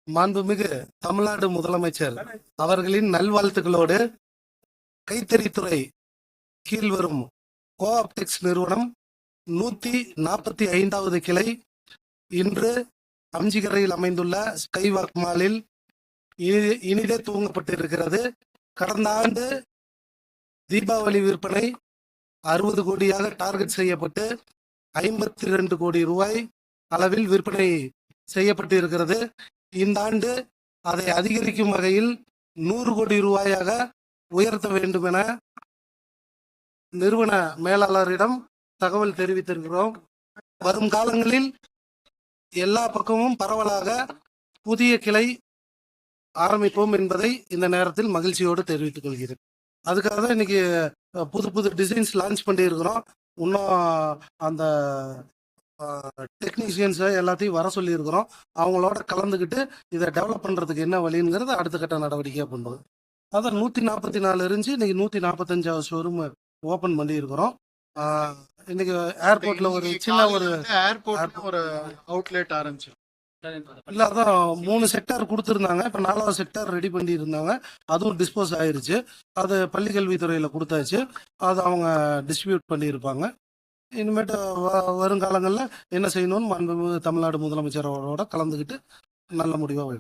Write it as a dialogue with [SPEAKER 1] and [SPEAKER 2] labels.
[SPEAKER 1] மாண்புமிகு தமிழ்நாடு முதலமைச்சர் அவர்களின் நல்வாழ்த்துக்களோடு கைத்தறித்துறை கீழ் வரும் கோஆப்டெக்ஸ் நிறுவனம் 145வது கிளை இன்று அம்ஜிகரையில் அமைந்துள்ள ஸ்கைவாக் மாலில் இனிதே துவங்கப்பட்டிருக்கிறது. கடந்த ஆண்டு தீபாவளி விற்பனை 60 கோடியாக டார்கெட் செய்யப்பட்டு 52 கோடி ரூபாய் அளவில் விற்பனை செய்யப்பட்டு இருக்கிறது. இந்த ஆண்டு அதை அதிகரிக்கும் வகையில் 100 கோடி ரூபாயாக உயர்த்த வேண்டும் என நிறுவன மேலாளரிடம் தகவல் தெரிவித்திருக்கிறோம். வரும் காலங்களில் எல்லா பக்கமும் பரவலாக புதிய கிளை ஆரம்பிப்போம் என்பதை இந்த நேரத்தில் மகிழ்ச்சியோடு தெரிவித்துக் கொள்கிறேன். அதுக்காக தான் இன்னைக்கு புது புது டிசைன்ஸ் லான்ச் பண்ணியிருக்கிறோம். இன்னும் அந்த டெக்னீஷியன்ஸை எல்லாத்தையும் வர சொல்லியிருக்கிறோம். அவங்களோட கலந்துக்கிட்டு இதை டெவலப் பண்ணுறதுக்கு என்ன வழிங்கிறது அடுத்த கட்ட நடவடிக்கையாக பண்ணுறது. அதான் 144 இருந்துச்சு, இன்னைக்கு 145வது ஷோரூம் ஓப்பன் பண்ணியிருக்கிறோம். இன்னைக்கு ஏர்போர்ட்ல ஒரு சின்ன ஒரு
[SPEAKER 2] அவுட்லெட் ஆரம்பிச்சு
[SPEAKER 1] இல்லை, அதான் 3 செக்டார் கொடுத்துருந்தாங்க. இப்போ 4வது செக்டார் ரெடி பண்ணி இருந்தாங்க. அதுவும் டிஸ்போஸ் ஆயிருச்சு. அது பள்ளிக்கல்வித்துறையில் கொடுத்தாச்சு. அது அவங்க டிஸ்ட்ரிபியூட் பண்ணியிருப்பாங்க. இனிமேட்டு வருங்காலங்களில் என்ன செய்யணும்னு தமிழ்நாடு முதலமைச்சரோட கலந்துக்கிட்டு நல்ல முடிவாக